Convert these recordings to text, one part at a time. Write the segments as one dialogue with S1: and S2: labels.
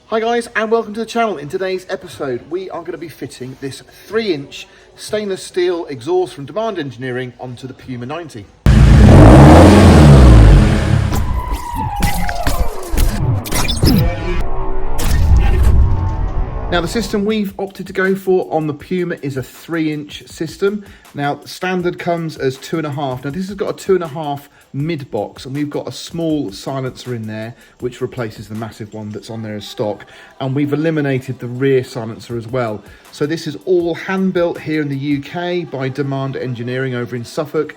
S1: Hi guys, and welcome to the channel. In today's episode we are going to be fitting this 3-inch stainless steel exhaust from Demand Engineering onto the Puma 90. Now the system we've opted to go for on the Puma is a 3-inch system. Now standard comes as 2.5. Now this has got a 2.5 mid box, and we've got a small silencer in there which replaces the massive one that's on there as stock, and we've eliminated the rear silencer as well. So this is all hand built here in the UK by Demand Engineering over in Suffolk.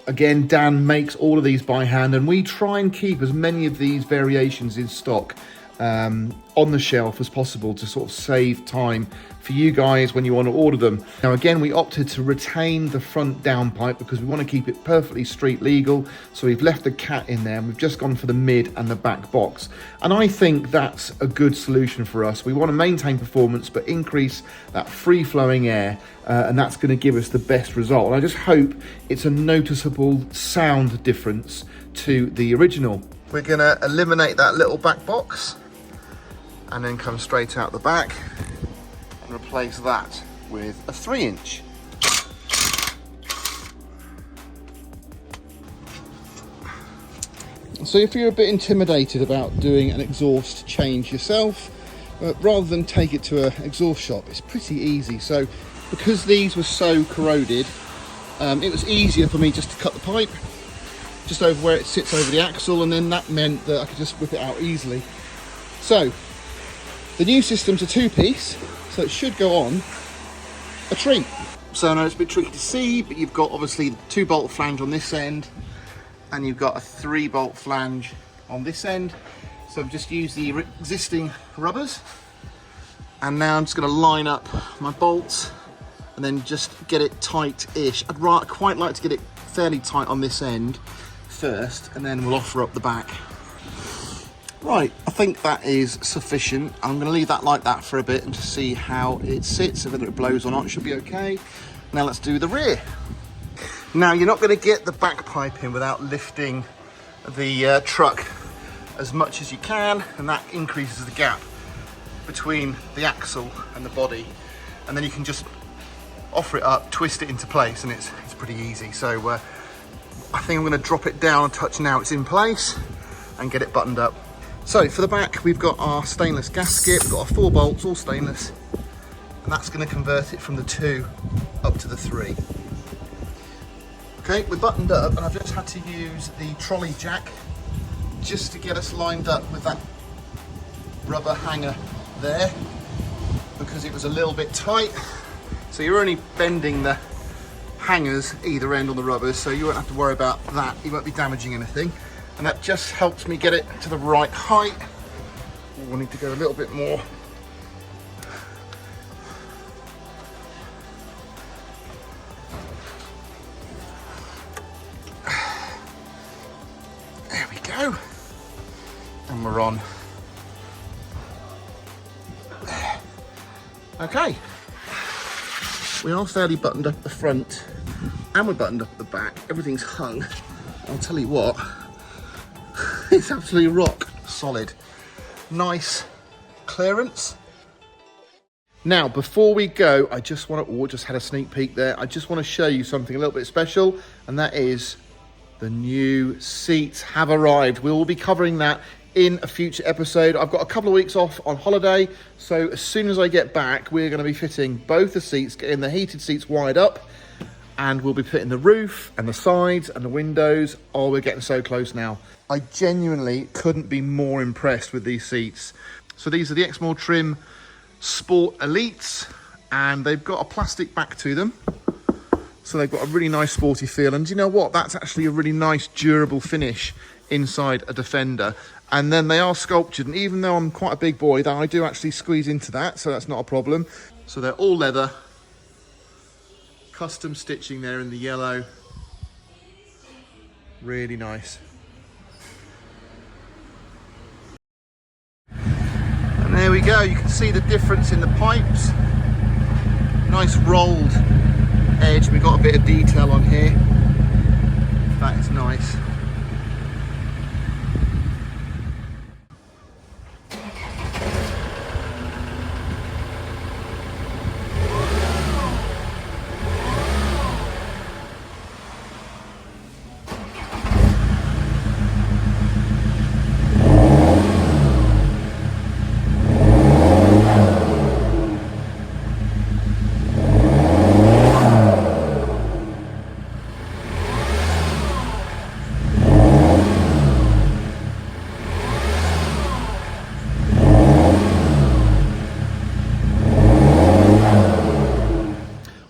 S1: Again, Dan makes all of these by hand, and we try and keep as many of these variations in stock on the shelf as possible to sort of save time for you guys when you want to order them. Now again, we opted to retain the front downpipe because we want to keep it perfectly street legal, so we've left the cat in there and we've just gone for the mid and the back box, and I think that's a good solution for us. We want to maintain performance but increase that free flowing air, and that's going to give us the best result, and I just hope it's a noticeable sound difference to the original. We're going to eliminate that little back box and then come straight out the back and replace that with a 3-inch. So if you're a bit intimidated about doing an exhaust change yourself, rather than take it to an exhaust shop, it's pretty easy. So because these were so corroded, it was easier for me just to cut the pipe just over where it sits over the axle, and then that meant that I could just whip it out easily. So the new system's a 2-piece, so it should go on a treat. So I know it's a bit tricky to see, but you've got obviously the 2-bolt flange on this end, and you've got a 3-bolt flange on this end. So I've just used the existing rubbers, and now I'm just going to line up my bolts and then just get it tight-ish. I'd quite like to get it fairly tight on this end first, and then we'll offer up the back. Right, I think that is sufficient. I'm going to leave that like that for a bit and just see how it sits, whether it blows or not. It should be okay. Now let's do the rear. Now you're not going to get the back pipe in without lifting the truck as much as you can, and that increases the gap between the axle and the body, and then you can just offer it up, twist it into place, and it's pretty easy. So I think I'm going to drop it down a touch now it's in place and get it buttoned up. So for the back, we've got our stainless gasket, we've got our 4 bolts, all stainless, and that's going to convert it from the 2 up to the 3. Okay, we're buttoned up, and I've just had to use the trolley jack just to get us lined up with that rubber hanger there, because it was a little bit tight. So you're only bending the hangers either end on the rubbers, so you won't have to worry about that. You won't be damaging anything. And that just helps me get it to the right height. We'll need to go a little bit more. There we go. And we're on. Okay. We are fairly buttoned up at the front, and we're buttoned up at the back. Everything's hung. I'll tell you what, it's absolutely rock solid. Nice clearance. Now, before we go, I just want to, just had a sneak peek there. I just want to show you something a little bit special, and that is the new seats have arrived. We will be covering that in a future episode. I've got a couple of weeks off on holiday, so as soon as I get back, we're going to be fitting both the seats, getting the heated seats wired up, and we'll be putting the roof and the sides and the windows. Oh, we're getting so close now. I genuinely couldn't be more impressed with these seats. So these are the Exmoor Trim Sport Elites, and they've got a plastic back to them, so they've got a really nice sporty feel. And you know what, that's actually a really nice durable finish inside a Defender. And then they are sculptured, and even though I'm quite a big boy, I do actually squeeze into that, so that's not a problem. So they're all leather, custom stitching there in the yellow. Really nice. And there we go, you can see the difference in the pipes. Nice rolled edge, we've got a bit of detail on here. That is nice.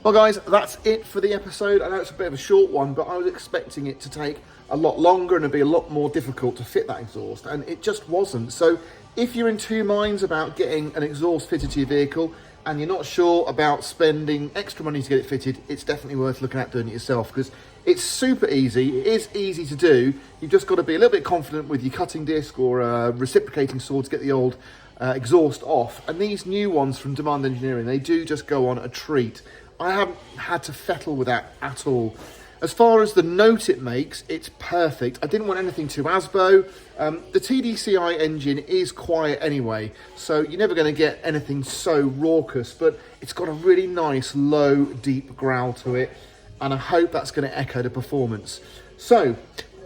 S1: Well guys, that's it for the episode. I know it's a bit of a short one, but I was expecting it to take a lot longer and it'd be a lot more difficult to fit that exhaust, and it just wasn't. So if you're in two minds about getting an exhaust fitted to your vehicle and you're not sure about spending extra money to get it fitted, it's definitely worth looking at doing it yourself, because it's super easy. It is easy to do. You've just got to be a little bit confident with your cutting disc or a reciprocating saw to get the old exhaust off. And these new ones from Demand Engineering, they do just go on a treat. I haven't had to fettle with that at all. As far as the note it makes, it's perfect. I didn't want anything too ASBO. The TDCi engine is quiet anyway, so you're never going to get anything so raucous, but it's got a really nice, low, deep growl to it, and I hope that's going to echo the performance. So,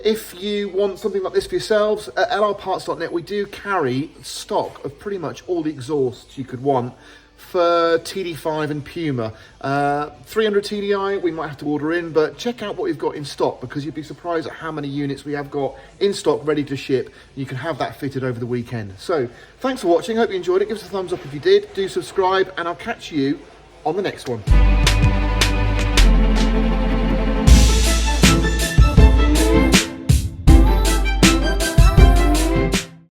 S1: if you want something like this for yourselves, at lrparts.net we do carry stock of pretty much all the exhausts you could want for TD5 and Puma. 300 TDI we might have to order in, but check out what we've got in stock, because you'd be surprised at how many units we have got in stock ready to ship. You can have that fitted over the weekend. So thanks for watching, hope you enjoyed it. Give us a thumbs up if you did, do subscribe, and I'll catch you on the next one.